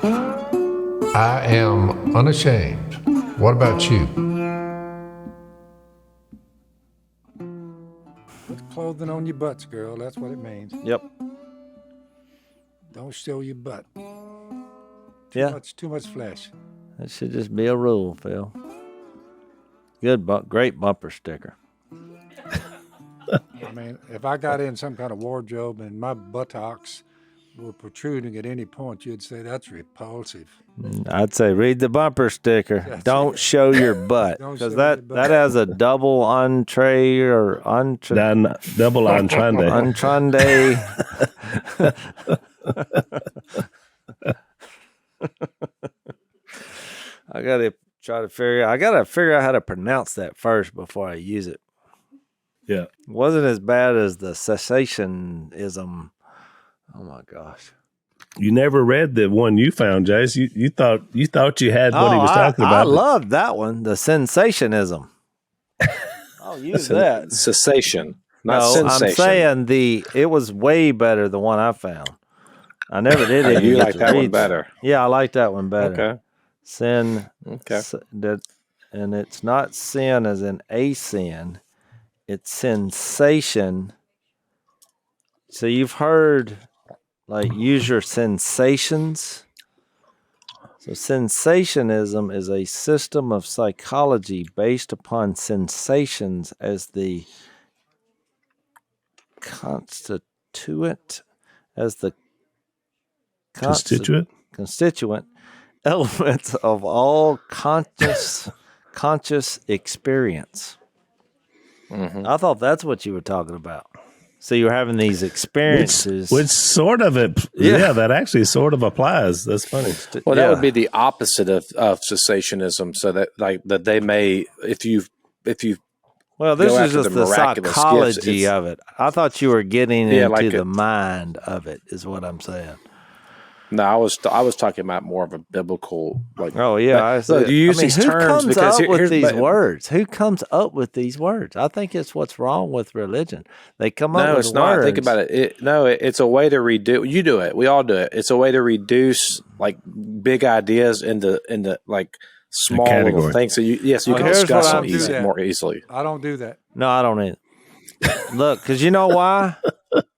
I am unashamed. What about you? Put clothing on your butts, girl. That's what it means. Yep. Don't show your butt. Too much flesh. That should just be a rule, Phil. Great bumper sticker. I mean, if I got in some kind of wardrobe and my buttocks were protruding at any point, you'd say that's repulsive. I'd say read the bumper sticker. Don't show your butt, because that has a double entree or double entrande. Entrande. I gotta figure out how to pronounce that first before I use it. Yeah. It wasn't as bad as the cessationism. Oh my gosh. You never read the one you found, Jase. You thought you had what he was talking about. I loved that one, the sensationism. I'll use that. Cessation, not sensation. I'm saying it was way better, the one I found. I never did it. You like that one better? Yeah, I like that one better. Okay. Sin. Okay. And it's not sin as in a sin. It's sensation. So you've heard, like, use your sensations. So sensationism is a system of psychology based upon sensations as the constituent elements of all conscious experience. Mm-hmm. I thought that's what you were talking about. So you're having these experiences, which sort of that actually sort of applies. That's funny. Well, that would be the opposite of cessationism. So that they may, if you well, this is just the psychology of it. I thought you were getting into the mind of it, is what I'm saying. No, I was talking about more of a biblical, like. Oh yeah, you use these terms because Who comes up with these words? I think it's what's wrong with religion. They come up with words. No, it's not. Think about it. It's a way to reduce. You do it. We all do it. It's a way to reduce like big ideas into like small little things. So you can discuss them more easily. I don't do that. No, I don't either. Look, because you know why?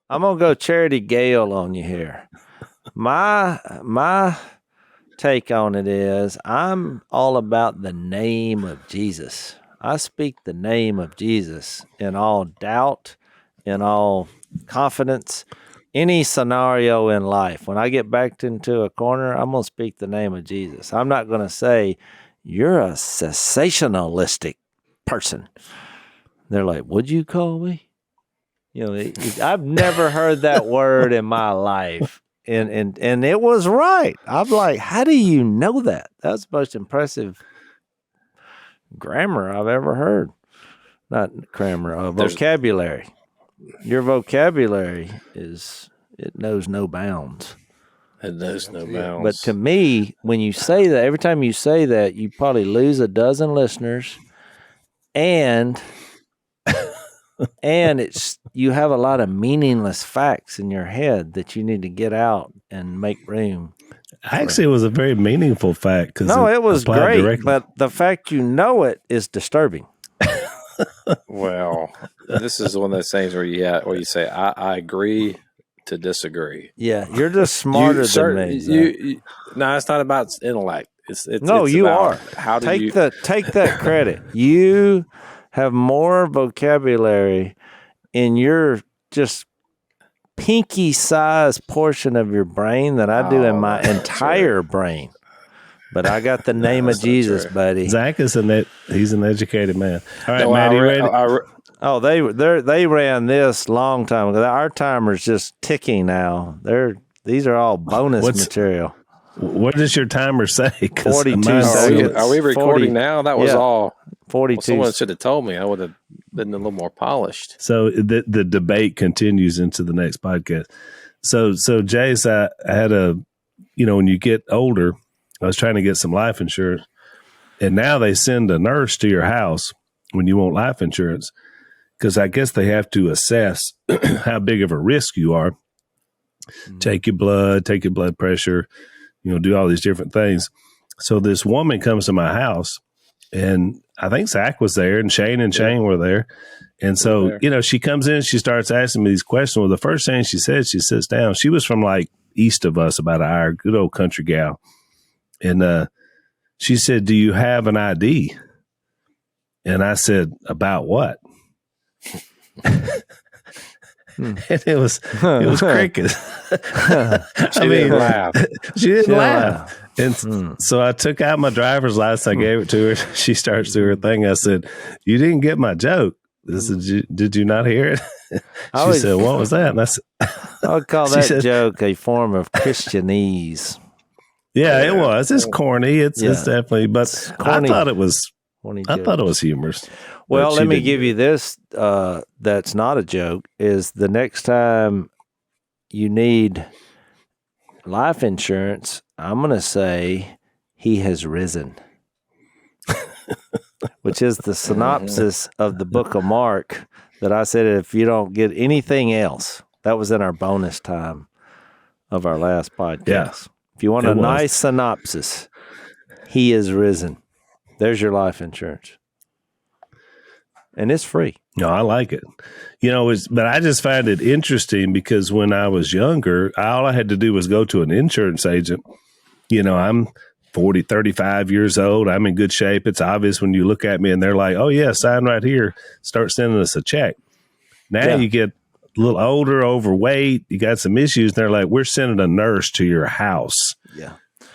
I'm gonna go Charity Gale on you here. My take on it is I'm all about the name of Jesus. I speak the name of Jesus in all doubt, in all confidence, any scenario in life. When I get backed into a corner, I'm going to speak the name of Jesus. I'm not going to say, you're a cessationalistic person. They're like, what'd you call me? You know, I've never heard that word in my life. And it was right. I'm like, how do you know that? That's the most impressive grammar I've ever heard. Not grammar, vocabulary. Your vocabulary it knows no bounds. It knows no bounds. But to me, when you say that, every time you say that, you probably lose a dozen listeners, and you have a lot of meaningless facts in your head that you need to get out and make room. Actually, it was a very meaningful fact. No, it was great, directly. But the fact you know it is disturbing. Well, this is one of those things where you say, I agree to disagree. Yeah, you're just smarter than me. No, it's not about intellect. You are. How do take that credit? You have more vocabulary in your just pinky-sized portion of your brain than I do in my entire brain. But I got the name of Jesus, buddy. Zach is he's an educated man. All right, Matt, you ready? They ran this long time ago. Our timer's just ticking now. These are all bonus material. What does your timer say? 42 seconds. Are we recording now? That was all. 42. Well, someone should have told me. I would have been a little more polished. So the debate continues into the next podcast. So Jase, I had when you get older, I was trying to get some life insurance, and now they send a nurse to your house when you want life insurance, because I guess they have to assess how big of a risk you are. Mm-hmm. Take your blood pressure, do all these different things. So this woman comes to my house, and I think Zach was there, and Shane were there. And so, she comes in, she starts asking me these questions. Well, the first thing she said, she sits down. She was from like east of us, about an hour, good old country gal. And she said, "Do you have an ID?" And I said, "About what?" And it was crickets. She didn't laugh. She didn't laugh. And so I took out my driver's license. I gave it to her. She starts through her thing. I said, "You didn't get my joke. Did you not hear it?" She said, "What was that?" And I said, I would call that joke a form of Christianese. Yeah, it was. It's corny. It's definitely, but I thought it was. I thought it was humorous. Well, let me give you this. That's not a joke. Is the next time you need life insurance, I'm going to say he has risen, which is the synopsis of the book of Mark that I said, if you don't get anything else, that was in our bonus time of our last podcast. Yeah, if you want a nice synopsis, he is risen. There's your life insurance. And it's free. No, I like it. But I just find it interesting because when I was younger, all I had to do was go to an insurance agent. I'm 35 years old. I'm in good shape. It's obvious when you look at me and they're like, "Oh, yeah, sign right here. Start sending us a check." Now you get a little older, overweight. You got some issues. And they're like, "We're sending a nurse to your house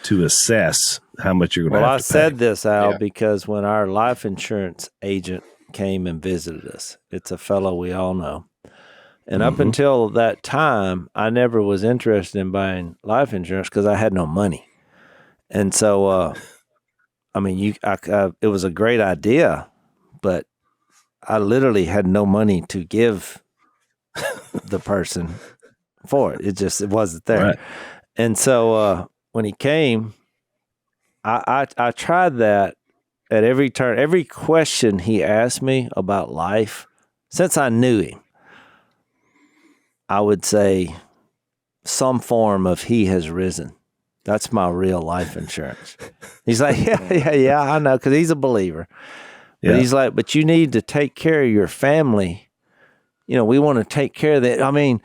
to assess how much you're going to have to pay." Well, I said this, Al, because when our life insurance agent came and visited us, it's a fellow we all know. And up until that time, I never was interested in buying life insurance because I had no money. And so, it was a great idea, but I literally had no money to give the person for it. It wasn't there. Right. And so when he came, I tried that at every turn. Every question he asked me about life, since I knew him, I would say some form of "he has risen." That's my real life insurance. He's like, yeah, I know, because he's a believer. But he's like, "But you need to take care of your family. We want to take care of that.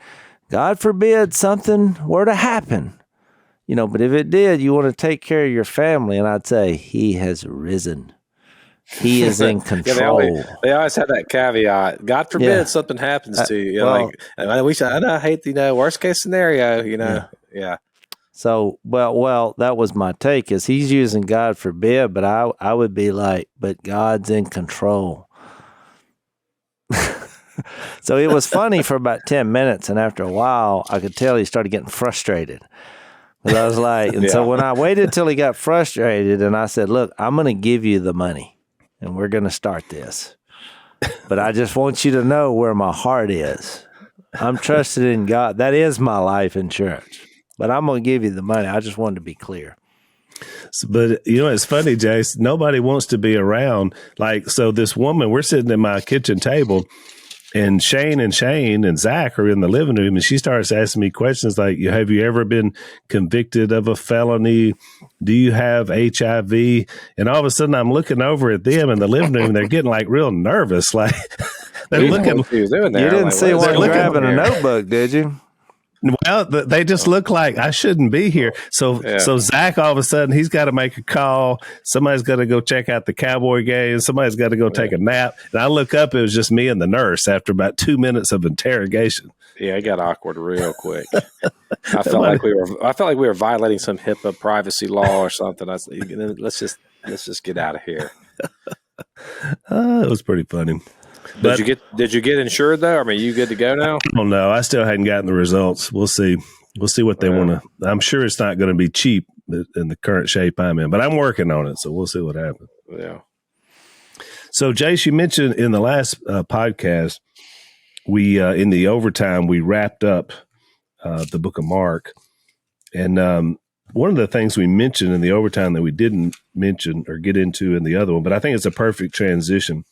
God forbid something were to happen. But if it did, you want to take care of your family." And I'd say, "He has risen. He is in control." They always have that caveat. God forbid something happens to you. I hate worst case scenario. Yeah. So well, that was my take. Is he's using God forbid, but I would be like, "But God's in control." So it was funny for about 10 minutes, and after a while, I could tell he started getting frustrated. But I was like, so when I waited till he got frustrated, and I said, "Look, I'm going to give you the money, and we're going to start this. But I just want you to know where my heart is. I'm trusted in God. That is my life insurance. But I'm going to give you the money." I just wanted to be clear. But, it's funny, Jace. Nobody wants to be around. So this woman, we're sitting at my kitchen table, and Shane and Zach are in the living room, and she starts asking me questions like, "Have you ever been convicted of a felony? Do you have HIV?" And all of a sudden, I'm looking over at them in the living room, and they're getting real nervous. Like they're looking. You didn't see one grabbing a notebook, did you? Well, they just look like I shouldn't be here. So Zach, all of a sudden, he's got to make a call. Somebody's got to go check out the Cowboy game. Somebody's got to go take a nap. And I look up, it was just me and the nurse after about 2 minutes of interrogation. Yeah, it got awkward real quick. I felt like we were violating some HIPAA privacy law or something. I said, let's just get out of here. It was pretty funny. Did you get insured though? You good to go now? I don't know. I still hadn't gotten the results. We'll see. We'll see what they want to. I'm sure it's not going to be cheap in the current shape I'm in, but I'm working on it. So we'll see what happens. Yeah. So Jace, you mentioned in the last podcast, we in the overtime we wrapped up the book of Mark, and one of the things we mentioned in the overtime that we didn't mention or get into in the other one, but I think it's a perfect transition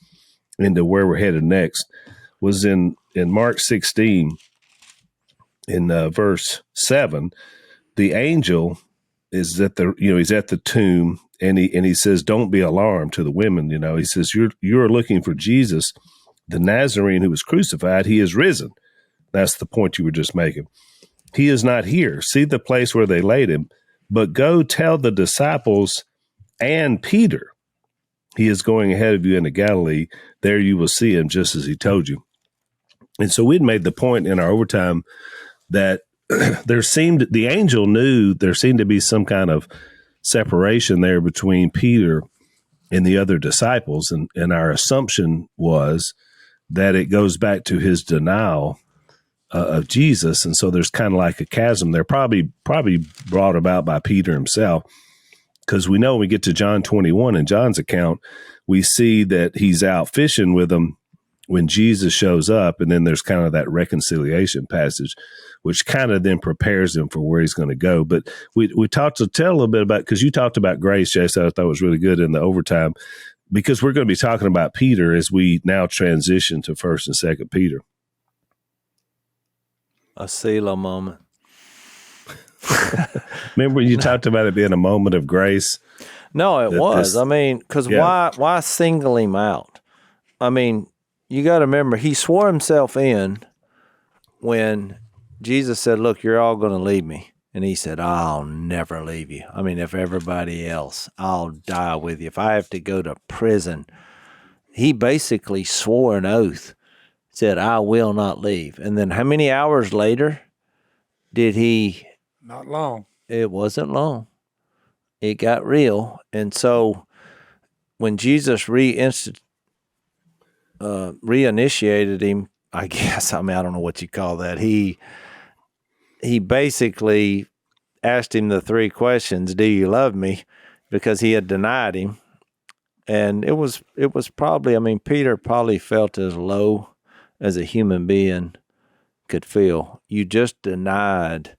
into where we're headed next, was in Mark 16, in verse 7, the angel is at the, he's at the tomb, and he says, "Don't be alarmed," to the women. He says, "You're looking for Jesus, the Nazarene who was crucified. He is risen." That's the point you were just making. "He is not here. See the place where they laid him, but go tell the disciples and Peter, he is going ahead of you into Galilee. There you will see him, just as he told you." And so we'd made the point in our overtime that the angel knew there seemed to be some kind of separation there between Peter and the other disciples. And our assumption was that it goes back to his denial of Jesus. And so there's kind of like a chasm there, probably brought about by Peter himself. Because we know when we get to John 21 in John's account, we see that he's out fishing with them when Jesus shows up. And then there's kind of that reconciliation passage, which kind of then prepares him for where he's going to go. But we talked to tell a little bit about, because you talked about grace, Jase, I thought was really good in the overtime, because we're going to be talking about Peter as we now transition to 1st and 2nd Peter. A Selah moment. Remember when you talked about it being a moment of grace? No, it was. Because why single him out? You got to remember, he swore himself in when Jesus said, "Look, you're all going to leave me." And he said, "I'll never leave you. If everybody else, I'll die with you. If I have to go to prison." He basically swore an oath, said, "I will not leave." And then how many hours later did he? Not long. It wasn't long. It got real. And so when Jesus reinitiated him, I guess, I don't know what you call that. He basically asked him the 3 questions, "Do you love me?" Because he had denied him. And it was probably, Peter probably felt as low as a human being could feel. You just denied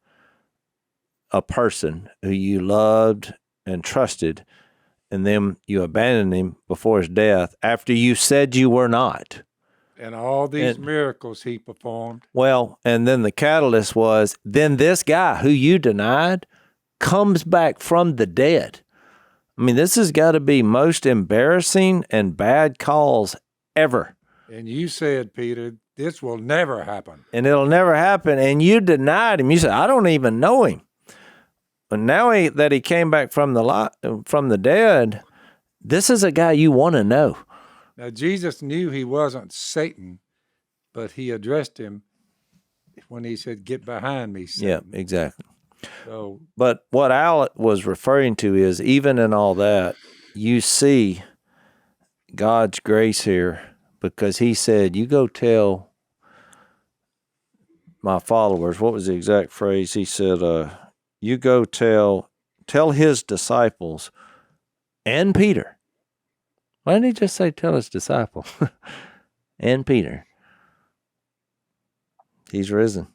a person who you loved and trusted, and then you abandoned him before his death after you said you were not. And all these miracles he performed. Well, and then the catalyst was, then this guy who you denied comes back from the dead. This has got to be most embarrassing and bad calls ever. And you said, Peter, this will never happen. And it'll never happen. And you denied him. You said, "I don't even know him." And now that he came back from the dead, this is a guy you want to know. Now, Jesus knew he wasn't Satan, but he addressed him when he said, "Get behind me, Satan." Yeah, exactly. So, but what Al was referring to is, even in all that, you see God's grace here, because he said, "You go tell my followers," what was the exact phrase? He said, "You go tell his disciples and Peter." Why didn't he just say tell his disciple and Peter? He's risen.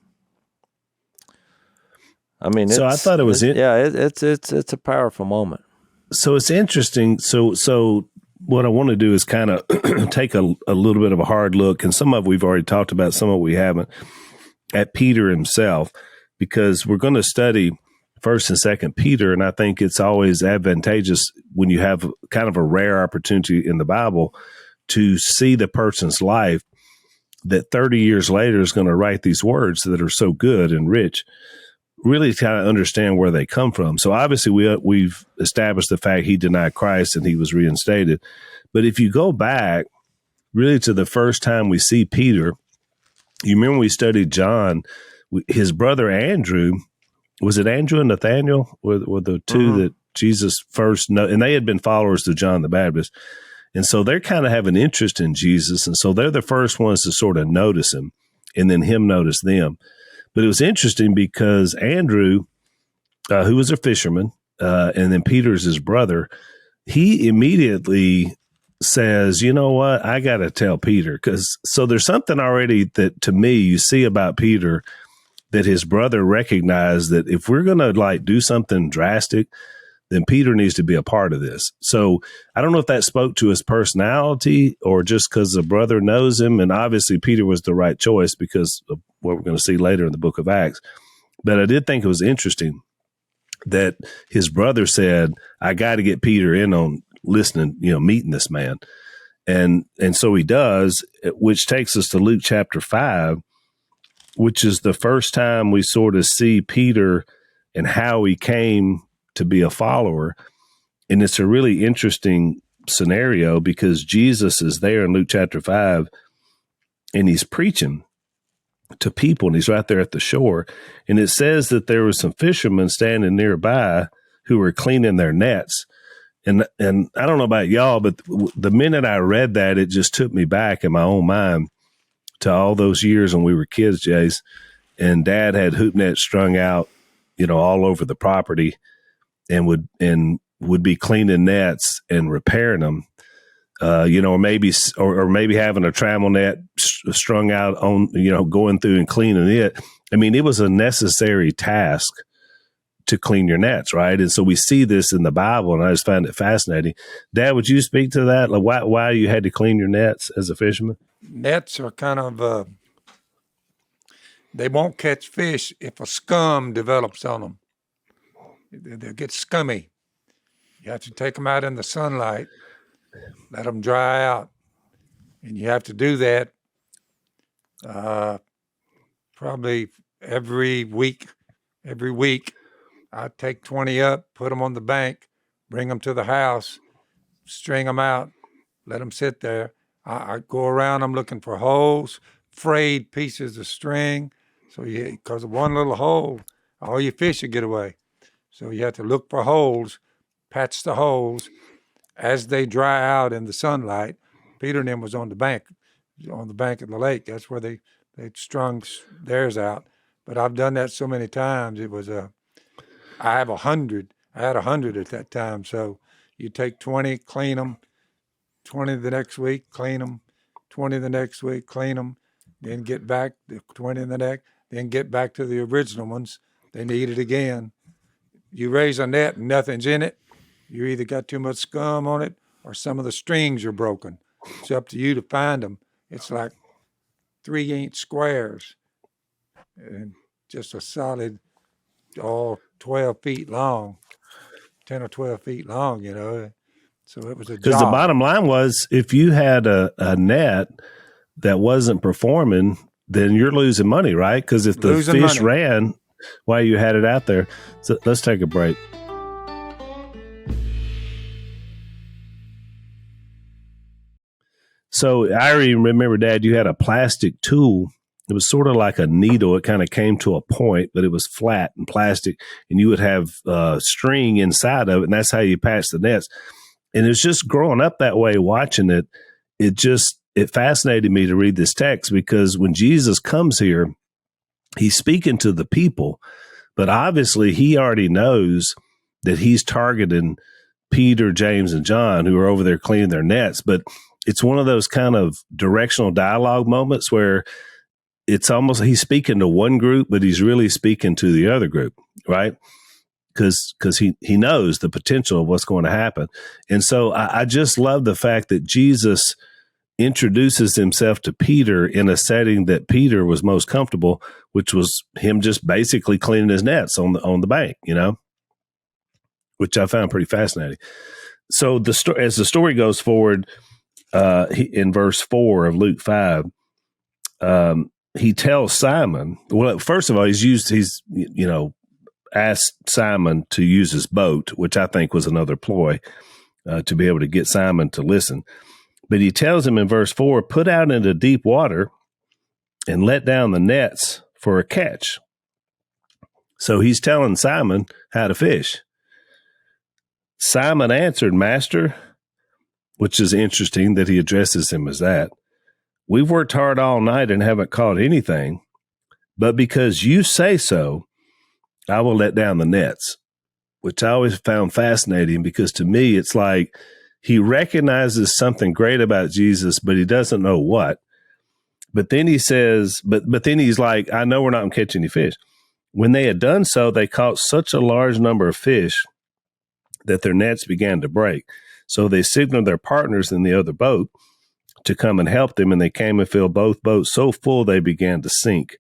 So I thought it was it's a powerful moment. So it's interesting. So what I want to do is kind of take a little bit of a hard look, and some of we've already talked about, some of we haven't, at Peter himself, because we're going to study 1st and 2nd Peter, and I think it's always advantageous when you have kind of a rare opportunity in the Bible to see the person's life that 30 years later is going to write these words that are so good and rich, really kind of understand where they come from. So obviously we've established the fact he denied Christ and he was reinstated. But if you go back really to the first time we see Peter, you remember we studied John, his brother Andrew, was it Andrew and Nathaniel were the two that Jesus first know, and they had been followers to John the Baptist. And so they're kind of have an interest in Jesus. And so they're the first ones to sort of notice him, and then him notice them. But it was interesting because Andrew, who was a fisherman, and then Peter's his brother, he immediately says, "You know what? I got to tell Peter." So there's something already that to me you see about Peter that his brother recognized that if we're going to do something drastic, then Peter needs to be a part of this. So I don't know if that spoke to his personality or just because the brother knows him. And obviously Peter was the right choice because of what we're going to see later in the book of Acts. But I did think it was interesting that his brother said, I got to get Peter in on listening, meeting this man. And so he does, which takes us to Luke chapter 5, which is the first time we sort of see Peter and how he came to be a follower. And it's a really interesting scenario because Jesus is there in Luke chapter 5 and he's preaching to people and he's right there at the shore. And it says that there were some fishermen standing nearby who were cleaning their nets. And I don't know about y'all, but the minute I read that, it just took me back in my own mind to all those years when we were kids, Jase, and Dad had hoop nets strung out, all over the property and would be cleaning nets and repairing them. Or maybe having a trammel net strung out on, going through and cleaning it. I mean, it was a necessary task to clean your nets, right? And so we see this in the Bible, and I just find it fascinating. Dad, would you speak to that? Like why you had to clean your nets as a fisherman? Nets are kind of, they won't catch fish if a scum develops on them. They'll get scummy. You have to take them out in the sunlight, let them dry out. And you have to do that probably every week. Every week, I take 20 up, put them on the bank, bring them to the house, string them out, let them sit there. I go around them looking for holes, frayed pieces of string. So because of one little hole, all your fish will get away. So you have to look for holes, patch the holes. As they dry out in the sunlight, Peter and them was on the bank of the lake. That's where they strung theirs out. But I've done that so many times. It was I had 100 at that time. So you take 20, clean them, 20 the next week, clean them, 20 the next week, clean them, then get back the 20 in the next, then get back to the original ones. They need it again. You raise a net and nothing's in it. You either got too much scum on it or some of the strings are broken. It's up to you to find them. It's like 3-inch squares and just a solid, 12 feet long, 10 or 12 feet long, So it was a job. Because the bottom line was, if you had a net that wasn't performing, then you're losing money, right? Because if the fish ran while you had it out there. So let's take a break. So I remember, Dad, you had a plastic tool. It was sort of like a needle. It kind of came to a point, but it was flat and plastic, and you would have string inside of it, and that's how you patch the nets. And it was just growing up that way, watching it. It fascinated me to read this text because when Jesus comes here, he's speaking to the people, but obviously he already knows that he's targeting Peter, James, and John, who are over there cleaning their nets. But it's one of those kind of directional dialogue moments where it's almost he's speaking to one group, but he's really speaking to the other group, right? Because he knows the potential of what's going to happen. And so I just love the fact that Jesus introduces himself to Peter in a setting that Peter was most comfortable, which was him just basically cleaning his nets on the bank, which I found pretty fascinating. So as the story goes forward, in verse 4 of Luke 5, he tells Simon, well, first of all, he's asked Simon to use his boat, which I think was another ploy to be able to get Simon to listen. But he tells him in verse 4, put out into deep water and let down the nets for a catch. So he's telling Simon how to fish. Simon answered, Master, which is interesting that he addresses him as that. We've worked hard all night and haven't caught anything, but because you say so, I will let down the nets, which I always found fascinating because to me, it's like he recognizes something great about Jesus, but he doesn't know what. But then he says, but then he's like, I know we're not going to catch any fish. When they had done so, they caught such a large number of fish that their nets began to break. So they signaled their partners in the other boat to come and help them, and they came and filled both boats so full they began to sink.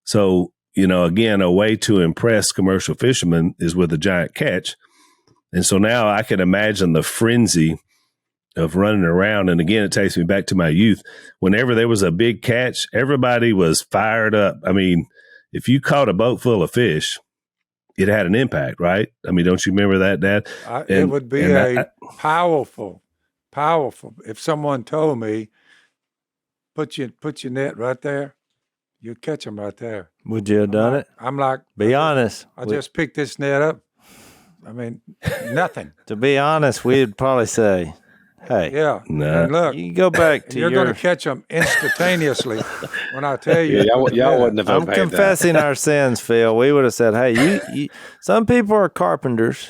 So, again, a way to impress commercial fishermen is with a giant catch. And so now I can imagine the frenzy of running around. And again, it takes me back to my youth. Whenever there was a big catch, everybody was fired up. I mean, if you caught a boat full of fish, it had an impact, right? I mean, don't you remember that, Dad? It would be powerful. If someone told me, put your net right there, you'd catch them right there. Would you have done it? I'm like, be honest. I just picked this net up. I mean, nothing. To be honest, we'd probably say, hey, yeah. Nah. And look, you go back to you're going to catch them instantaneously when I tell you. Y'all wouldn't have I'm obeyed confessing our sins, Phil. We would have said, hey, you some people are carpenters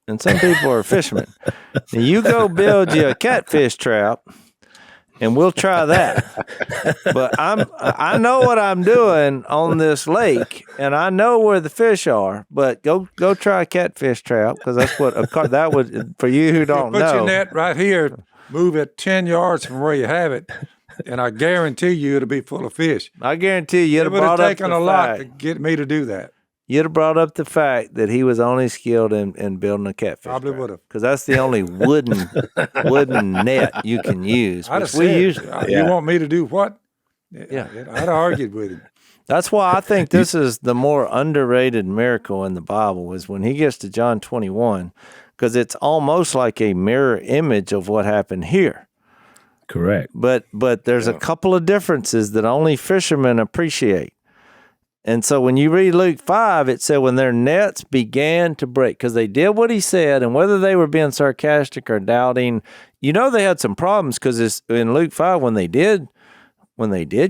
and some people are fishermen. And you go build you a catfish trap and we'll try that. But I know what I'm doing on this lake, and I know where the fish are. But go try a catfish trap, because that's what that would, for you who don't know. Put your net right here, move it 10 yards from where you have it, and I guarantee you it'll be full of fish. I guarantee you it would have taken a lot to get me to do that. You'd have brought up the fact that he was only skilled in building a catfish. Probably would have, because that's the only wooden net you can use. I'd have said, you want me to do what? Yeah, I'd have argued with him. That's why I think this is the more underrated miracle in the Bible, is when he gets to John 21, because it's almost like a mirror image of what happened here. Correct. But there's a couple of differences that only fishermen appreciate. And so when you read Luke 5, it said when their nets began to break, because they did what he said, and whether they were being sarcastic or doubting, they had some problems, because in Luke 5, when they did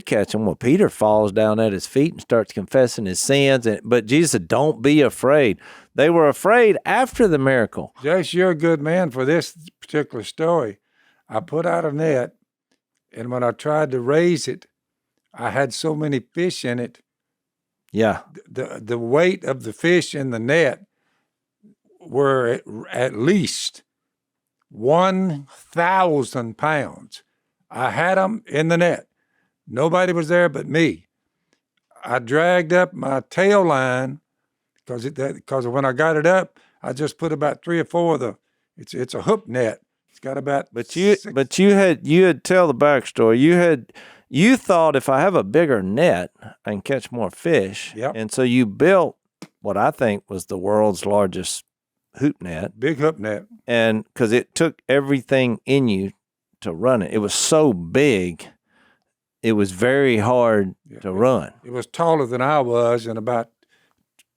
catch him, Peter falls down at his feet and starts confessing his sins. But Jesus said, don't be afraid. They were afraid after the miracle. Jase, you're a good man for this particular story. I put out a net, and when I tried to raise it, I had so many fish in it. Yeah. The weight of the fish in the net were at least 1,000 pounds. I had them in the net. Nobody was there but me. I dragged up my tail line because when I got it up, I just put about 3 or 4 of the. It's a hook net. It's got about. But you had tell the backstory. You thought, if I have a bigger net, I can catch more fish. Yep. And so you built what I think was the world's largest hoop net. Big hoop net. And because it took everything in you to run it. It was so big, it was very hard to run. It was taller than I was and about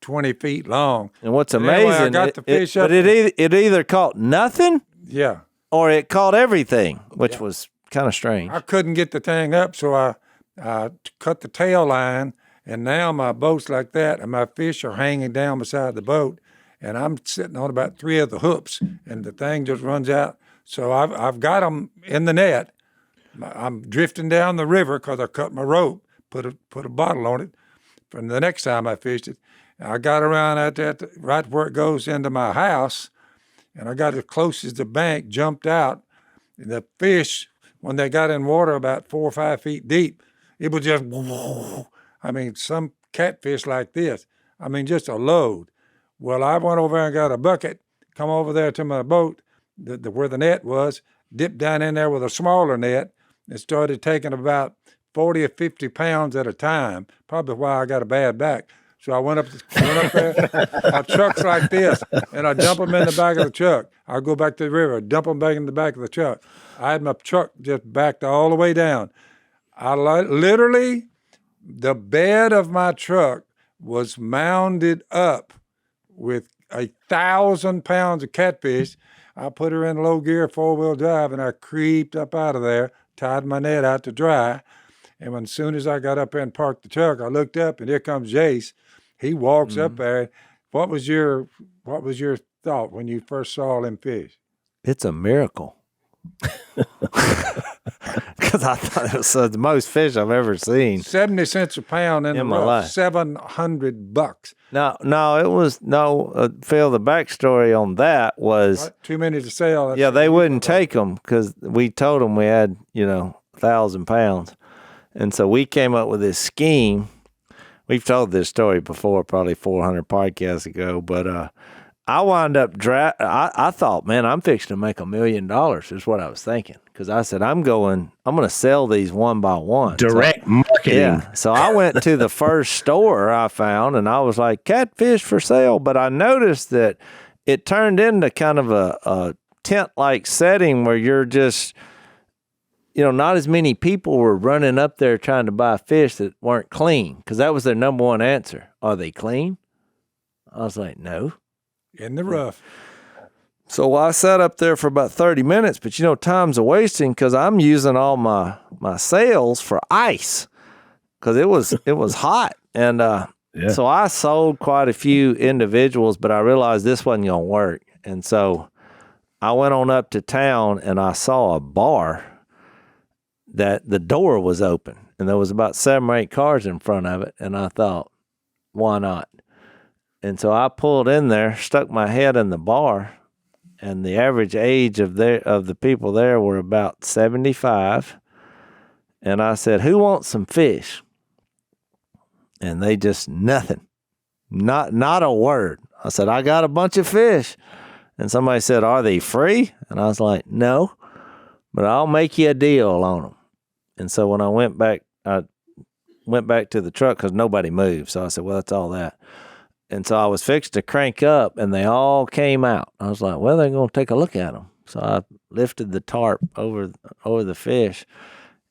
20 feet long. And what's amazing, anyway, I got the fish up. But it either caught nothing, yeah, or it caught everything, which was kind of strange. I couldn't get the thing up, so I cut the tail line, and now my boat's like that, and my fish are hanging down beside the boat, and I'm sitting on about 3 of the hooks, and the thing just runs out. So I've got them in the net. I'm drifting down the river because I cut my rope, put a bottle on it from the next time I fished it. I got around at that right where it goes into my house, and I got as close as the bank, jumped out, and the fish, when they got in water about 4 or 5 feet deep, it was just, some catfish like this. Just a load. Well, I went over and got a bucket, come over there to my boat, where the net was, dipped down in there with a smaller net, and started taking about 40 or 50 pounds at a time, probably why I got a bad back. So I went up there, my truck's like this, and I dump them in the back of the truck. I go back to the river, dump them back in the back of the truck. I had my truck just backed all the way down. Literally, the bed of my truck was mounded up with 1,000 pounds of catfish. I put her in low gear, 4-wheel drive, and I creeped up out of there, tied my net out to dry. And as soon as I got up there and parked the truck, I looked up, and here comes Jase. He walks up there. What was your thought when you first saw them fish? It's a miracle. Because I thought it was the most fish I've ever seen. 70 cents a pound in the my rough, life. $700. No, it was Phil. The backstory on that was too many to sell. Yeah, they wouldn't take them because we told them we had 1,000 pounds, and so we came up with this scheme we've told this story before, probably 400 podcasts ago, but I wound up I thought, man, I'm fixing to make $1 million is what I was thinking. Because I said, I'm going to sell these one by one. Direct marketing. Yeah. So I went to the first store I found, and I was like, catfish for sale. But I noticed that it turned into kind of a tent-like setting where you're just, not as many people were running up there trying to buy fish that weren't clean. Because that was their number one answer. Are they clean? I was like, no. In the rough. So I sat up there for about 30 minutes, but time's a wasting because I'm using all my sails for ice because it was hot. And so I sold quite a few individuals, but I realized this wasn't going to work. And so I went on up to town and I saw a bar that the door was open and there was about 7 or 8 cars in front of it. And I thought, why not? And so I pulled in there, stuck my head in the bar. And the average age of the people there were about 75. And I said, who wants some fish? And they just nothing. Not a word. I said, I got a bunch of fish. And somebody said, are they free? And I was like, no, but I'll make you a deal on them. And so when I went back to the truck because nobody moved. So I said, well, that's all that. And so I was fixed to crank up, and they all came out. I was like, well, they're going to take a look at them. So I lifted the tarp over the fish,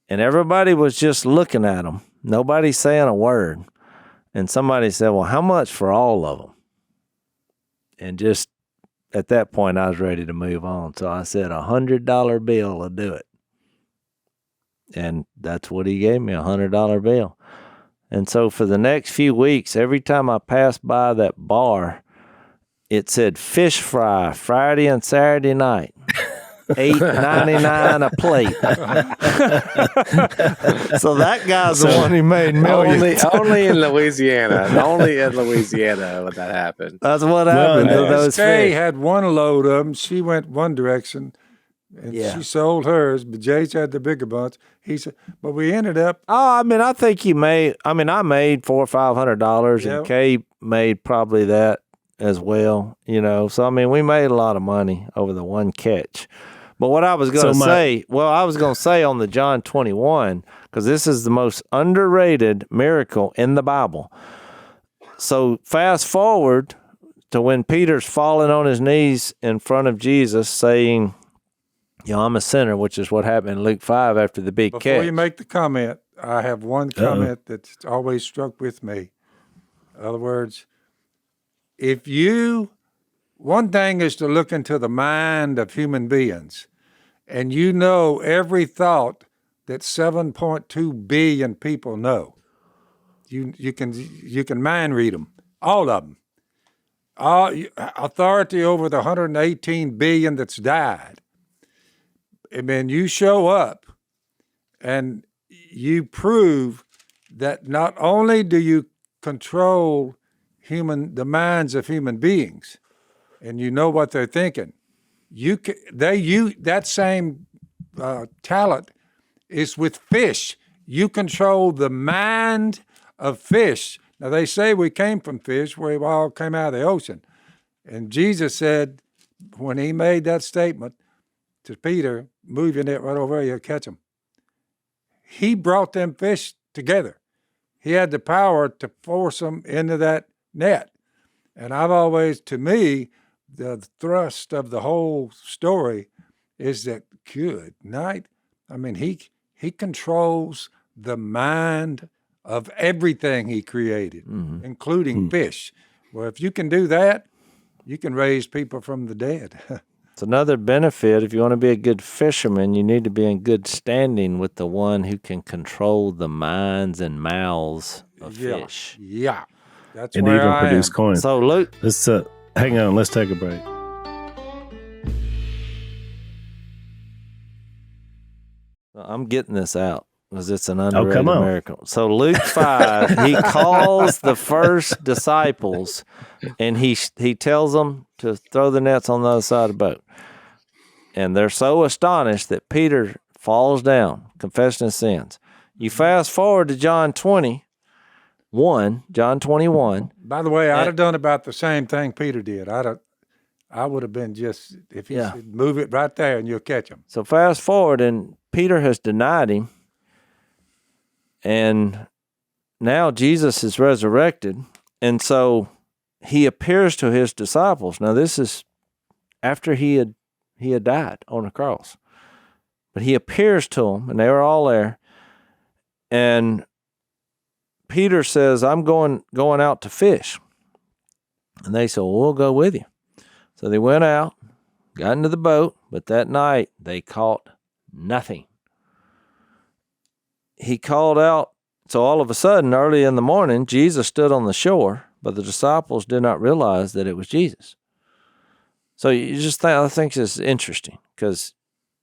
and everybody was just looking at them. Nobody saying a word. And somebody said, well, how much for all of them? And just at that point, I was ready to move on. So I said, $100 bill will do it. And that's what he gave me, $100 bill. And so for the next few weeks, every time I passed by that bar, it said fish fry Friday and Saturday night, $8.99 a plate. So that guy's the one who made millions. Only in Louisiana. Only in Louisiana would that happen. That's what happened to those Kay fish. had one load of them. She went one direction. And she sold hers, but Jase had the bigger bunch. He said, but we ended up. Oh, I think I made $400 or $500, and Kay made probably that as well, So, we made a lot of money over the one catch. But what I was going to say on the John 21, because this is the most underrated miracle in the Bible. So fast forward to when Peter's falling on his knees in front of Jesus saying, I'm a sinner, which is what happened in Luke 5 after the big catch. Before you make the comment, I have one comment that's always struck with me. In other words, one thing is to look into the mind of human beings, and every thought that 7.2 billion people know. You can mind read them, all of them. Authority over the 118 billion that's died. You show up and you prove that not only do you control the minds of human beings, and you know what they're thinking, that same talent is with fish. You control the mind of fish. Now they say we came from fish, we all came out of the ocean, and Jesus said when he made that statement to Peter, move your net right over there, you'll catch them. He brought them fish together. He had the power to force them into that net. And to me, the thrust of the whole story is that good night. He controls the mind of everything he created, including fish. Well, if you can do that, you can raise people from the dead. It's another benefit. If you want to be a good fisherman, you need to be in good standing with the one who can control the minds and mouths of fish. Yeah, that's and where even I produce am. coin. So, Luke, Let's hang on. Let's take a break. I'm getting this out because it's an underrated come on. miracle. So Luke 5, he calls the first disciples, and he tells them to throw the nets on the other side of the boat. And they're so astonished that Peter falls down, confessing his sins. You fast forward to John 20, John 21. By the way, I'd have done about the same thing Peter did. I would have been just, if he said, move it right there and you'll catch him. So fast forward, and Peter has denied him, and now Jesus is resurrected, and so he appears to his disciples. Now, this is after he had died on the cross. But he appears to them, and they were all there, and Peter says, I'm going out to fish. And they said, well, we'll go with you. So they went out, got into the boat, but that night they caught nothing. He called out, so all of a sudden, early in the morning, Jesus stood on the shore, but the disciples did not realize that it was Jesus. So you just think, I think this is interesting, because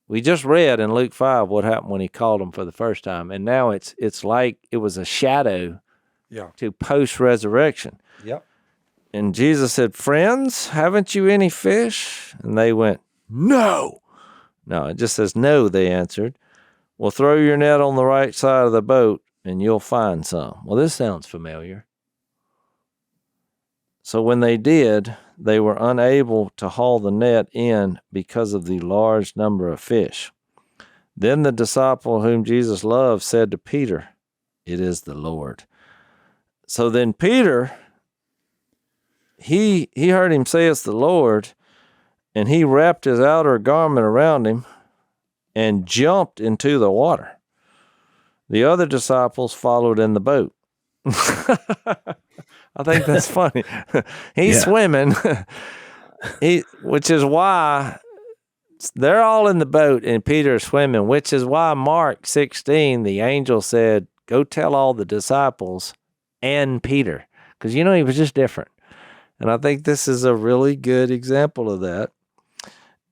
we just read in Luke 5 what happened when he called them for the first time, and now it's like it was a shadow to post-resurrection. Yep. And Jesus said, friends, haven't you any fish? And they went, no. No, it just says no, they answered. Well, throw your net on the right side of the boat and you'll find some. Well, this sounds familiar. So when they did, they were unable to haul the net in because of the large number of fish. Then the disciple whom Jesus loved said to Peter, it is the Lord. So then Peter, he heard him say it's the Lord, and he wrapped his outer garment around him and jumped into the water. The other disciples followed in the boat. I think that's funny. He's swimming, which is why they're all in the boat and Peter's swimming, which is why Mark 16, the angel said, go tell all the disciples and Peter, because, he was just different. And I think this is a really good example of that.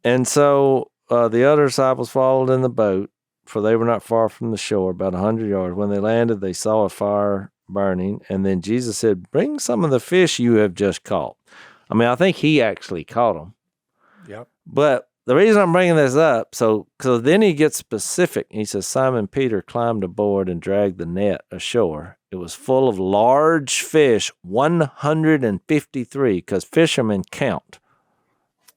And so the other disciples followed in the boat, for they were not far from the shore, about 100 yards. When they landed, they saw a fire burning. And then Jesus said, bring some of the fish you have just caught. I mean, I think he actually caught them. Yep. But the reason I'm bringing this up, so then he gets specific. He says, Simon Peter climbed aboard and dragged the net ashore. It was full of large fish, 153, because fishermen count.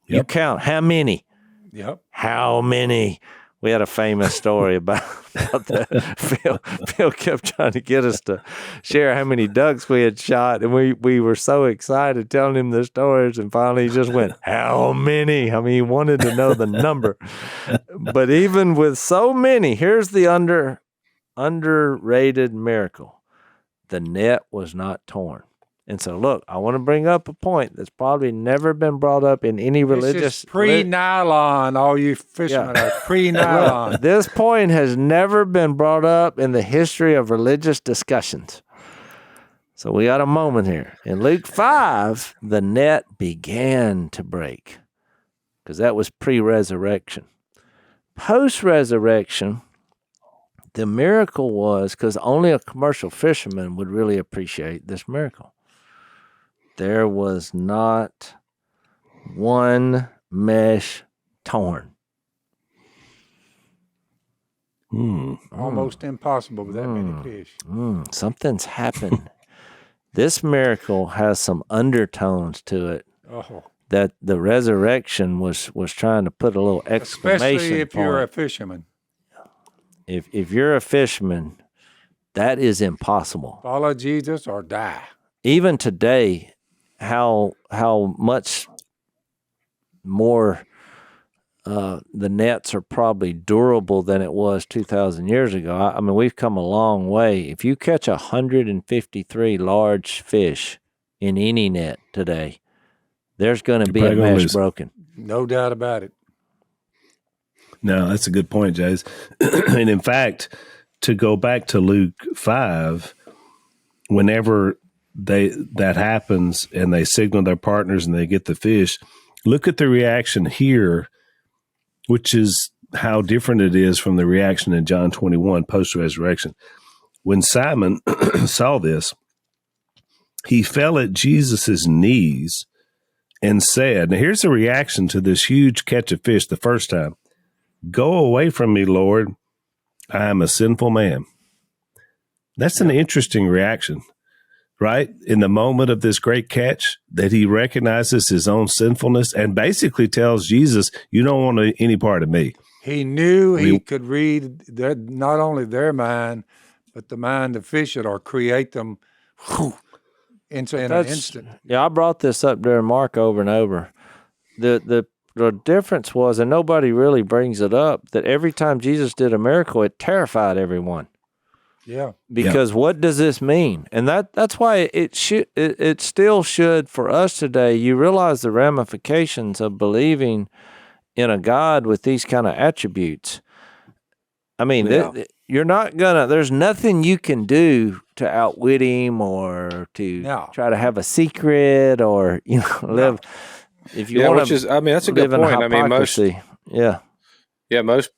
Yep. You count how many? Yep. How many? We had a famous story about that. Phil kept trying to get us to share how many ducks we had shot, and we were so excited telling him the stories, and finally he just went, how many? I mean, he wanted to know the number. But even with so many, here's the underrated miracle. The net was not torn. And so, look, I want to bring up a point that's probably never been brought up in any religious... This is pre-nylon, all you fishermen are pre-nylon. This point has never been brought up in the history of religious discussions. So we got a moment here. In Luke 5, the net began to break, because that was pre-resurrection. Post-resurrection, the miracle was, because only a commercial fisherman would really appreciate this miracle, there was not one mesh torn. Almost impossible with that many fish. Something's happened. This miracle has some undertones to it that the resurrection was trying to put a little exclamation point. Especially if you're a fisherman. If you're a fisherman, that is impossible. Follow Jesus or die. Even today, how much more the nets are probably durable than it was 2,000 years ago. I mean, we've come a long way. If you catch 153 large fish in any net today, there's going to be a mesh broken. No doubt about it. No, that's a good point, Jase. And in fact, to go back to Luke 5, whenever that happens and they signal their partners and they get the fish, look at the reaction here, which is how different it is from the reaction in John 21 post-resurrection. When Simon saw this, he fell at Jesus' knees and said, now here's the reaction to this huge catch of fish the first time. Go away from me, Lord. I am a sinful man. That's an interesting reaction. right? In the moment of this great catch, that he recognizes his own sinfulness and basically tells Jesus, you don't want any part of me. He knew he could read not only their mind, but the mind of fish or create them in an instant. Yeah, I brought this up during Mark over and over. The difference was, and nobody really brings it up, that every time Jesus did a miracle, it terrified everyone. Yeah. Because what does this mean? And that's why it still should for us today. You realize the ramifications of believing in a God with these kind of attributes. I mean, you're not gonna. There's nothing you can do to outwit him or to try to have a secret or live. If you want to, that's a good point. I mean,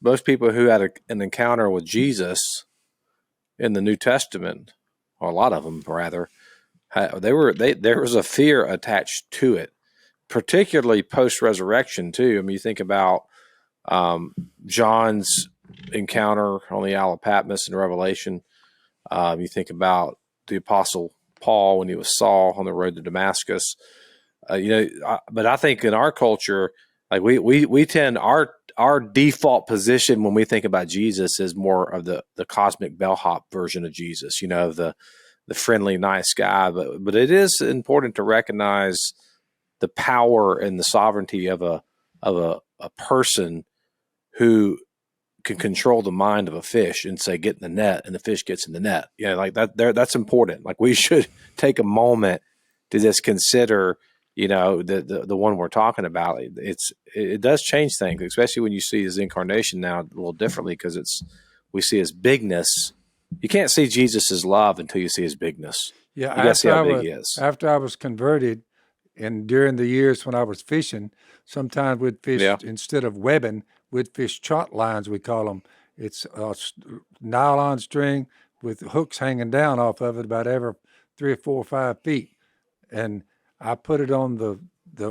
most people who had an encounter with Jesus in the New Testament, or a lot of them rather, there was a fear attached to it, particularly post-resurrection too. I mean, you think about John's encounter on the Isle of Patmos in Revelation. You think about the Apostle Paul when he was Saul on the road to Damascus. But I think in our culture, like we tend our default position when we think about Jesus is more of the cosmic bellhop version of Jesus, the friendly, nice guy. But it is important to recognize the power and the sovereignty of a person who can control the mind of a fish and say, get in the net, and the fish gets in the net. Like that that's important. Like we should take a moment to just consider, the one we're talking about. It does change things, especially when you see his incarnation now a little differently, because we see his bigness. You can't see Jesus' love until you see his bigness. Yeah, you got to see how big he is. After I was converted, and during the years when I was fishing, sometimes we'd fish instead of webbing, we'd fish trot lines, we call them. It's a nylon string with hooks hanging down off of it about every 3 or 4 or 5 feet. And I put it on the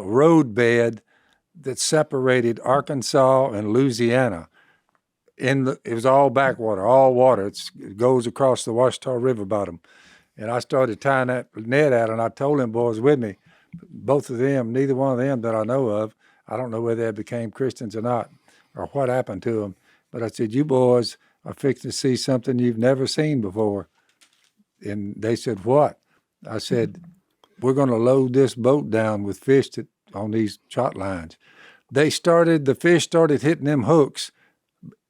road bed that separated Arkansas and Louisiana. It was all backwater, all water. It goes across the Washita River bottom. And I started tying that net out, and I told them boys with me, both of them, neither one of them that I know of, I don't know whether they became Christians or not, or what happened to them. But I said, you boys are fixing to see something you've never seen before. And they said, what? I said, we're going to load this boat down with fish on these trot lines. The fish started hitting them hooks.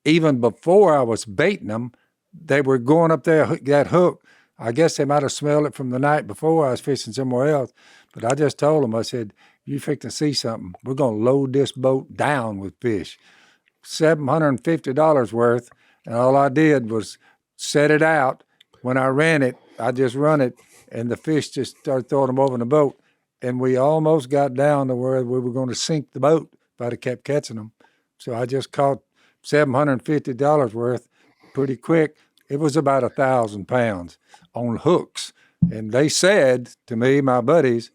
Even before I was baiting them, they were going up there, that hook. I guess they might have smelled it from the night before I was fishing somewhere else. But I just told them, I said, you fixing to see something. We're going to load this boat down with fish. $750 worth. And all I did was set it out. When I ran it, I just run it, and the fish just started throwing them over in the boat. And we almost got down to where we were going to sink the boat if I'd have kept catching them. So I just caught $750 worth pretty quick. It was about 1,000 pounds on hooks. And they said to me, my buddies,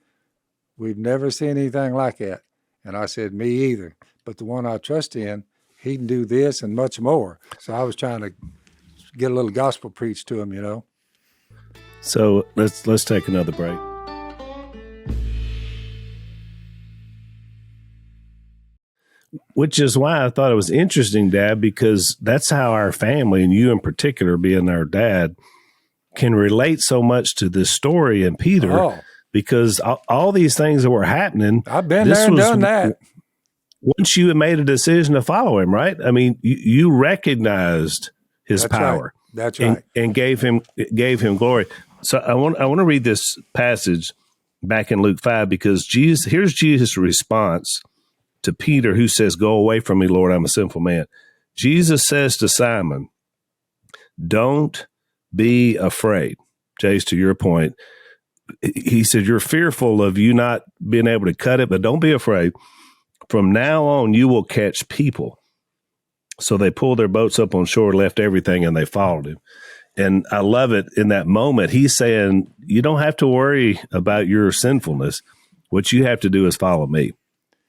we've never seen anything like that. And I said, me either. But the one I trust in, he can do this and much more. So I was trying to get a little gospel preached to him, So let's take another break. Which is why I thought it was interesting, Dad, because that's how our family, and you in particular being our dad, can relate so much to this story and Peter, because all these things that were happening. I've been there and done that. Once you had made a decision to follow him, right? I mean, you recognized his power. Right. That's right. And gave him glory. So I want to read this passage back in Luke 5, because here's Jesus' response to Peter, who says, "Go away from me, Lord, I'm a sinful man." Jesus says to Simon, "Don't be afraid." Jase, to your point, he said, "You're fearful of you not being able to cut it, but don't be afraid. From now on, you will catch people." So they pulled their boats up on shore, left everything, and they followed him. And I love it in that moment. He's saying, you don't have to worry about your sinfulness. What you have to do is follow me,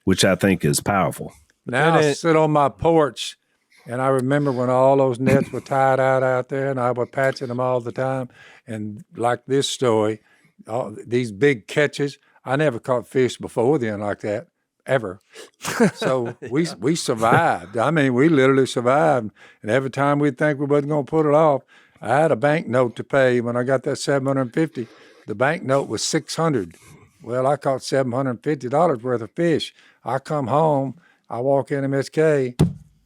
which I think is powerful. Now I sit on my porch, and I remember when all those nets were tied out there, and I was patching them all the time. And like this story, all these big catches. I never caught fish before then like that, ever. So we survived. I mean, we literally survived. And every time we'd think we wasn't going to put it off, I had a bank note to pay. When I got that $750, the bank note was $600. Well, I caught $750 worth of fish. I come home, I walk in MSK,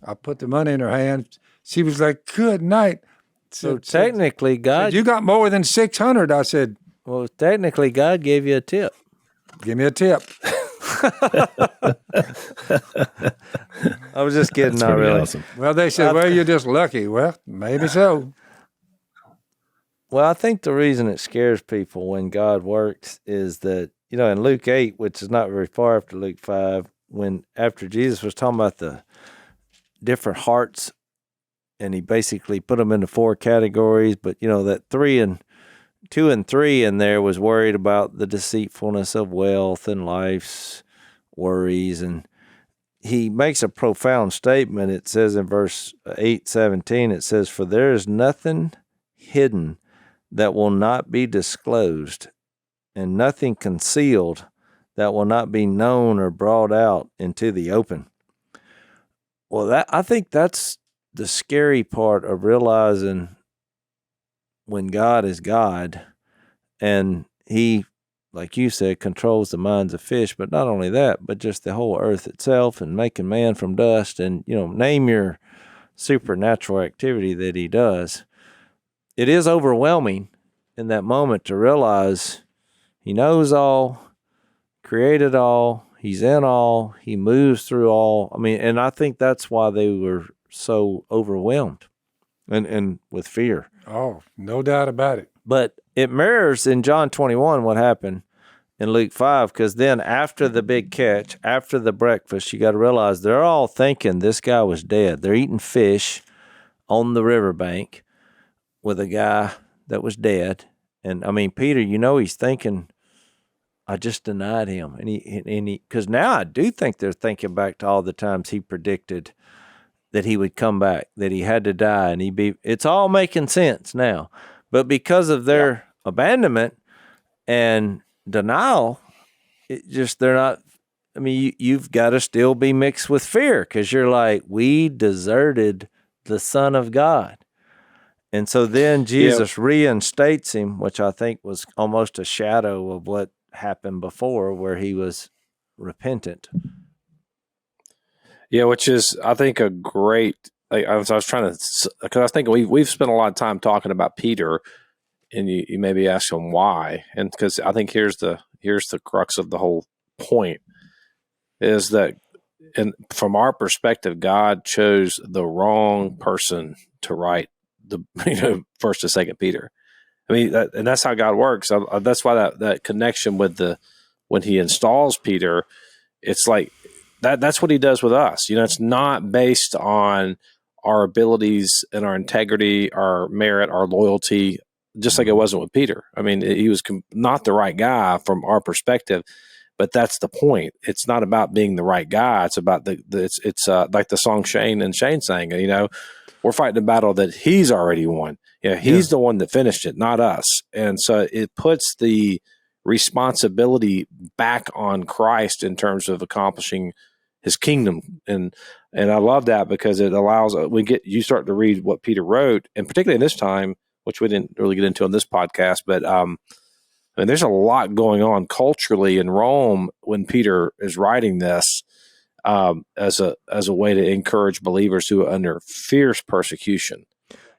I put the money in her hand. She was like, "Good night." So technically, God, you got more than 600. I said, well, technically, God gave you a tip. "Give me a tip." I was just kidding, not really. Awesome. Well, they said, "Well, you're just lucky." Well, maybe so. Well, I think the reason it scares people when God works is that, in Luke 8, which is not very far after Luke 5, after Jesus was talking about the different hearts, and he basically put them into 4 categories, but that 2 and 3 in there was worried about the deceitfulness of wealth and life's worries, and he makes a profound statement. It says in verse 8:17, it says, "For there is nothing hidden that will not be disclosed, and nothing concealed that will not be known or brought out into the open." Well, I think that's the scary part of realizing when God is God, and he, like you said, controls the minds of fish, but not only that, but just the whole earth itself, and making man from dust, and, name your supernatural activity that he does. It is overwhelming in that moment to realize he knows all, created all, he's in all, he moves through all. I mean, and I think that's why they were so overwhelmed and with fear. Oh, no doubt about it. But it mirrors in John 21 what happened in Luke 5, because then after the big catch, after the breakfast, you got to realize they're all thinking this guy was dead. They're eating fish on the riverbank with a guy that was dead. And I mean, Peter, he's thinking, I just denied him. And he, because now I do think they're thinking back to all the times he predicted that he would come back, that he had to die, and it's all making sense now. But because of their abandonment and denial, they're not, I mean, you've got to still be mixed with fear, because you're like, we deserted the Son of God. And so then Jesus reinstates him, which I think was almost a shadow of what happened before, where he was repentant. Yeah, which is, I think, a great. I was trying to, because I was thinking we've spent a lot of time talking about Peter, and you maybe ask him why, and because I think here's the crux of the whole point, is that, and from our perspective, God chose the wrong person to write the First and Second Peter. I mean, and that's how God works. That's why that connection with when He installs Peter, it's like that's what He does with us. It's not based on our abilities and our integrity, our merit, our loyalty, just like it wasn't with Peter. I mean, he was not the right guy from our perspective, but that's the point. It's not about being the right guy. It's about it's like the song Shane sang. We're fighting a battle that He's already won. He's the one that finished it, not us. And so it puts the responsibility back on Christ in terms of accomplishing His kingdom. And I love that, because it allows, you start to read what Peter wrote, and particularly in this time, which we didn't really get into on this podcast, but I mean, there's a lot going on culturally in Rome when Peter is writing this, as a way to encourage believers who are under fierce persecution.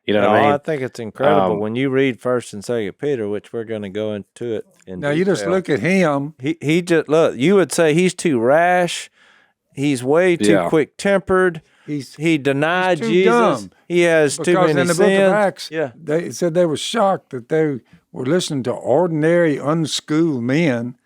What I mean? I think it's incredible when you read First and Second Peter, which we're going to go into it in now detail. You just look at him. He just look. You would say he's too rash. He's way too quick-tempered. He denied he's too Jesus. Dumb. He has too many Because in the sins. book of Acts, Yeah. they said they were shocked that they were listening to ordinary, unschooled men.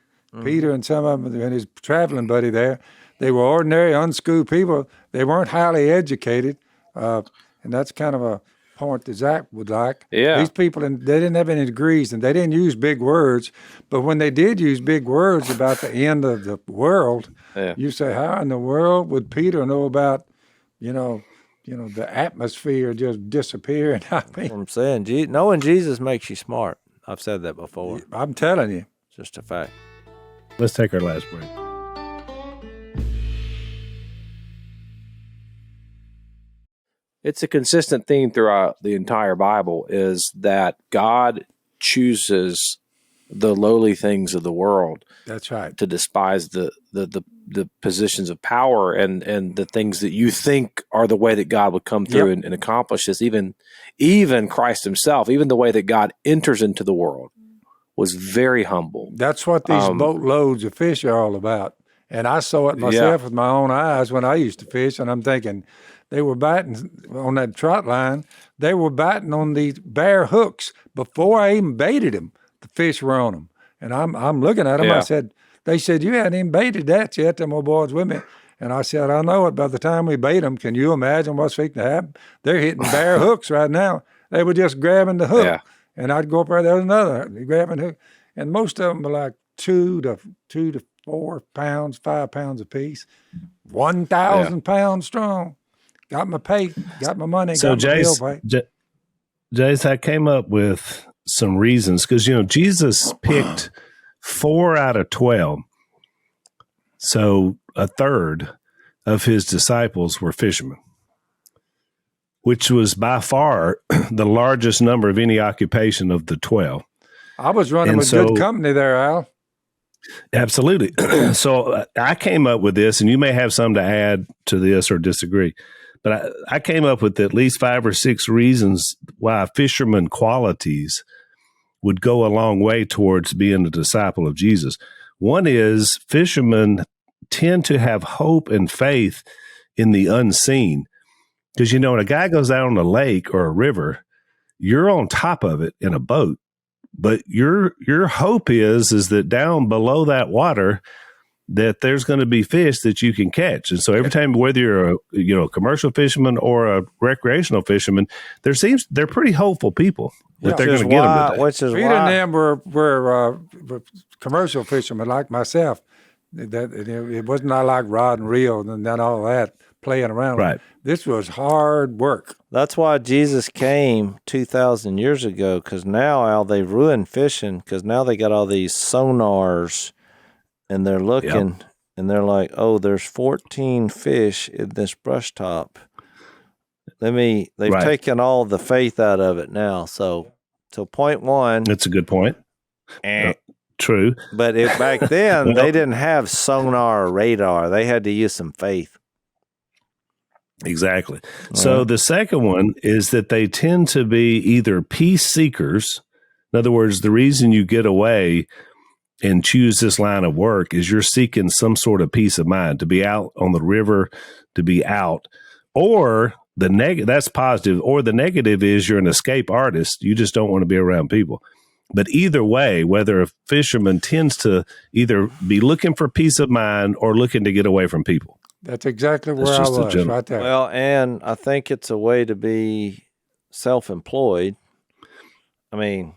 Peter and some of them and his traveling buddy there, they were ordinary, unschooled people. They weren't highly educated, and that's kind of a point that Zach would like. Yeah. These people, they didn't have any degrees, and they didn't use big words. But when they did use big words about the end of the world, you say, how in the world would Peter know about, the atmosphere just disappearing? I mean, I'm saying, knowing Jesus makes you smart. I've said that before. I'm telling you. Just a fact. Let's take our last break. It's a consistent theme throughout the entire Bible is that God chooses the lowly things of the world. That's right. To despise the positions of power and the things that you think are the way that God would come through and accomplish this. Even Christ himself, even the way that God enters into the world was very humble. That's what these boatloads of fish are all about. And I saw it myself with my own eyes when I used to fish, and I'm thinking they were biting on that trot line. They were biting on these bare hooks before I even baited them. The fish were on them. And I'm looking at them. Yeah. They said, you hadn't even baited that yet. Them old boys with me. And I said, I know it. By the time we bait them, can you imagine what's fixing to happen? They're hitting bare hooks right now. They were just grabbing the hook. Yeah. And I'd go up there was another grabbing hook. And most of them were like 2 to 4 pounds, 5 pounds apiece, 1,000 pounds strong. Got my pay, got my money, so got my bill pay. Jase, I came up with some reasons because, Jesus picked 4 out of 12. So a third of his disciples were fishermen, which was by far the largest number of any occupation of the 12. I was running with good company there, Al. Absolutely. So I came up with this, and you may have some to add to this or disagree, but I came up with at least 5 or 6 reasons why fisherman qualities would go a long way towards being a disciple of Jesus. One is fishermen tend to have hope and faith in the unseen. Because, when a guy goes out on a lake or a river, you're on top of it in a boat. But your hope is that down below that water, that there's going to be fish that you can catch. And so every time, whether you're a commercial fisherman or a recreational fisherman, they're pretty hopeful people that they're going to get them today. Which is Peter and them were commercial fishermen like myself. That it wasn't not like rod and reel and not all that playing around. Right. This was hard work. That's why Jesus came 2,000 years ago, because now, Al, they've ruined fishing because now they got all these sonars and they're looking and they're like, oh, there's 14 fish in this brush top. They've taken all the faith out of it now. So point one. That's a good point. True. But back then, they didn't have sonar or radar. They had to use some faith. Exactly. So the second one is that they tend to be either peace seekers. In other words, the reason you get away and choose this line of work is you're seeking some sort of peace of mind, to be out on the river, to be out. Or that's positive. Or the negative is you're an escape artist. You just don't want to be around people. But either way, whether a fisherman tends to either be looking for peace of mind or looking to get away from people. That's exactly where I was, right there. Well, and I think it's a way to be self-employed. I mean,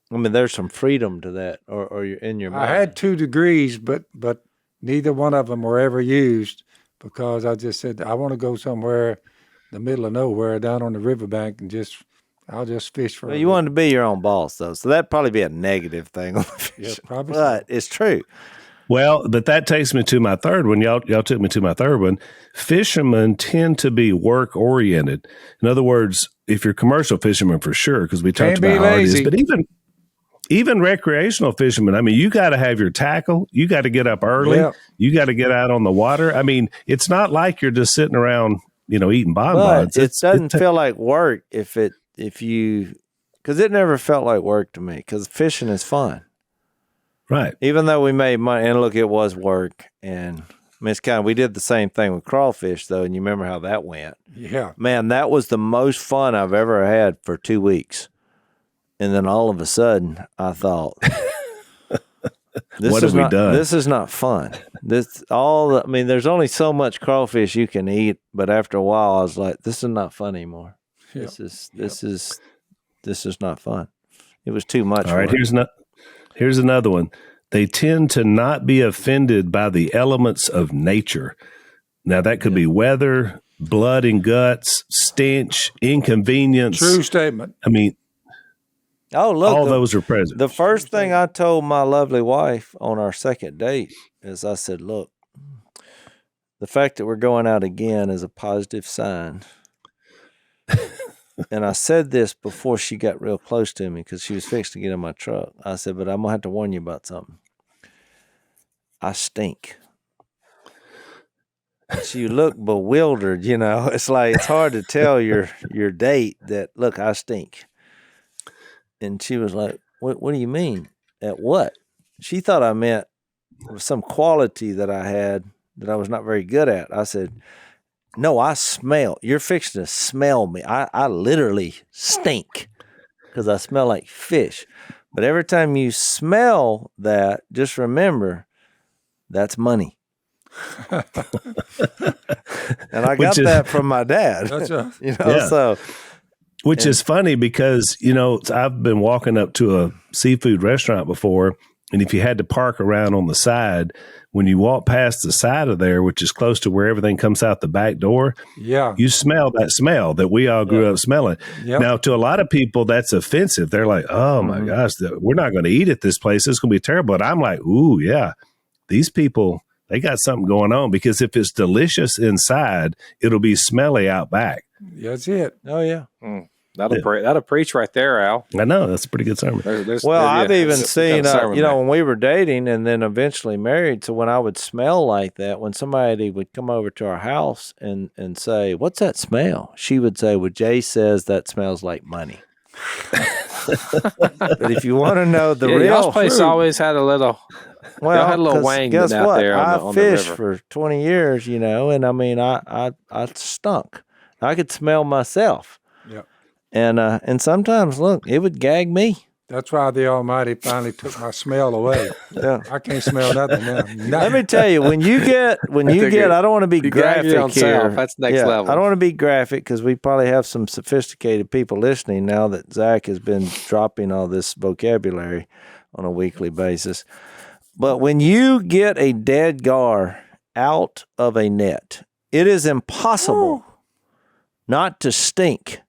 there's some freedom to that, or you're in your mind. I had 2 degrees, but neither one of them were ever used because I just said, I want to go somewhere in the middle of nowhere down on the riverbank and I'll just fish for you wanted to be your own boss, though, so that'd probably be a negative thing on the fish. Yeah, probably. But it's true. Well, but that takes me to my third one. Y'all took me to my third one. Fishermen tend to be work oriented. In other words, if you're commercial fishermen, for sure, because we talked about how it is, but even recreational fishermen, you got to have your tackle. You got to get up early. Yeah. You got to get out on the water. It's not like you're just sitting around, eating bonbons. It doesn't feel like work because it never felt like work to me because fishing is fun. Right. Even though we made money, and look, it was work. And we did the same thing with crawfish, though, and you remember how that went. Yeah. Man, that was the most fun I've ever had for 2 weeks. And then all of a sudden, I thought, what have we done? This is not fun. There's only so much crawfish you can eat, but after a while, I was like, this is not fun anymore. Yeah. This is not fun. It was too much. All right, here's another one. They tend to not be offended by the elements of nature. Now, that could be weather, blood and guts, stench, inconvenience. True statement. Oh, look. All those are present. The first thing I told my lovely wife on our second date is I said, look, the fact that we're going out again is a positive sign. And I said this before she got real close to me because she was fixing to get in my truck. I said, but I'm going to have to warn you about something. I stink. She looked bewildered, you know. It's like it's hard to tell your date that, look, I stink. And she was like, what do you mean? At what? She thought I meant some quality that I had that I was not very good at. I said, no, I smell. You're fixing to smell me. I literally stink because I smell like fish. But every time you smell that, just remember, that's money. And I got that from my dad. So. Which is funny because, you know, I've been walking up to a seafood restaurant before, and if you had to park around on the side, when you walk past the side of there, which is close to where everything comes out the back door, you smell that smell that we all grew up smelling. Yep. Now, to a lot of people, that's offensive. They're like, oh, my gosh, we're not going to eat at this place. It's going to be terrible. And I'm like, ooh, yeah, these people, they got something going on because if it's delicious inside, it'll be smelly out back. That's it. Oh, yeah. That'll preach right there, Al. I know. That's a pretty good sermon. I've even seen, when we were dating and then eventually married, so when I would smell like that, when somebody would come over to our house and say, what's that smell? She would say, well, Jay says that smells like money. But if you want to know the real y'all's place always had a little... Well, had a little wang guess out what? there I on fished the river. for 20 years, you know, and I mean, I stunk. I could smell myself. Yeah. And sometimes, look, it would gag me. That's why the Almighty finally took my smell away. Yeah. I can't smell nothing now. Nothing. Let me tell you, when you get, I don't want to be graphic here. That's next level. I don't want to be graphic because we probably have some sophisticated people listening now that Zach has been dropping all this vocabulary on a weekly basis. But when you get a dead gar out of a net, it is impossible not to stink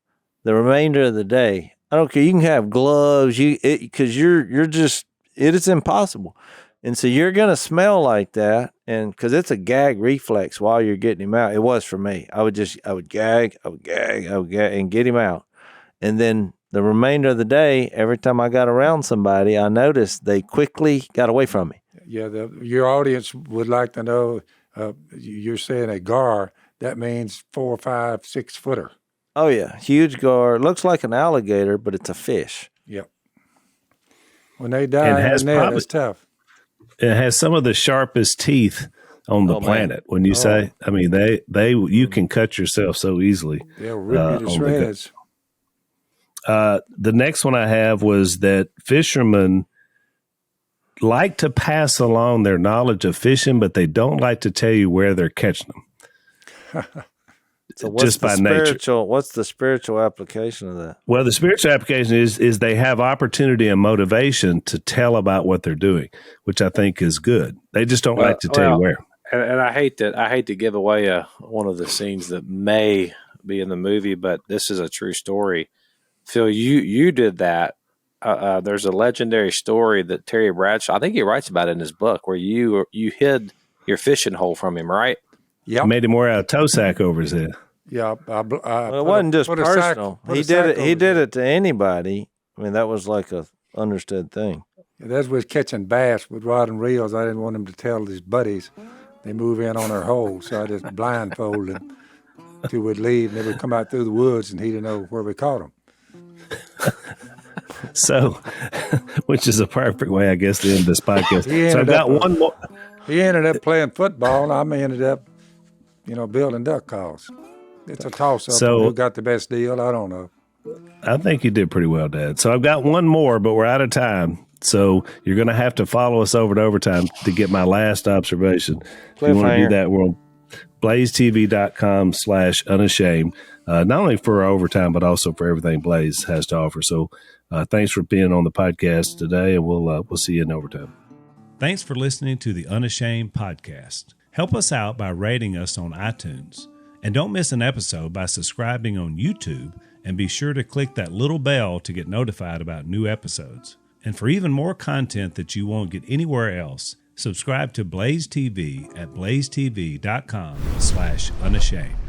the remainder of the day. I don't care. You can have gloves, because it is impossible. And so you're going to smell like that. And because it's a gag reflex while you're getting him out. It was for me. I would gag and get him out. And then the remainder of the day, every time I got around somebody, I noticed they quickly got away from me. Yeah. Your audience would like to know, you're saying a gar, that means 4, 5, 6 footer. Oh, yeah. Huge gar. Looks like an alligator, but it's a fish. Yep. When they die in the net, it's tough. It has some of the sharpest teeth on the planet. When you say, I mean, you can cut yourself so easily. They'll rip you to shreds. The next one I have was that fishermen like to pass along their knowledge of fishing, but they don't like to tell you where they're catching them. So what's the spiritual application of that? Well, the spiritual application is they have opportunity and motivation to tell about what they're doing, which I think is good. They just don't like to tell you where. And I hate to give away one of the scenes that may be in the movie, but this is a true story. Phil, you did that. There's a legendary story that Terry Bradshaw, I think he writes about it in his book, where you hid your fishing hole from him, right? Yeah, made him wear a toe sack over his head. Yeah, it wasn't just personal. He did it to anybody. I mean, that was like a understood thing. Yeah, that was catching bass with rod and reels. I didn't want him to tell his buddies. They move in on our hole, so I just blindfolded him till we'd leave, and they would come out through the woods, and he didn't know where we caught them. So, which is a perfect way, I guess, to end this podcast. So I've got one more. He ended up playing football, and I ended up, building duck calls. It's a toss-up. So, who got the best deal? I don't know. I think you did pretty well, Dad. So I've got one more, but we're out of time. So you're going to have to follow us over to Overtime to get my last observation. If you want to do that, we're on blazetv.com/unashamed. Not only for our Overtime, but also for everything Blaze has to offer. So thanks for being on the podcast today, and we'll see you in Overtime. Thanks for listening to the Unashamed podcast. Help us out by rating us on iTunes. And don't miss an episode by subscribing on YouTube And be sure to click that little bell to get notified about new episodes. And for even more content that you won't get anywhere else, subscribe to Blaze TV at blazetv.com/unashamed.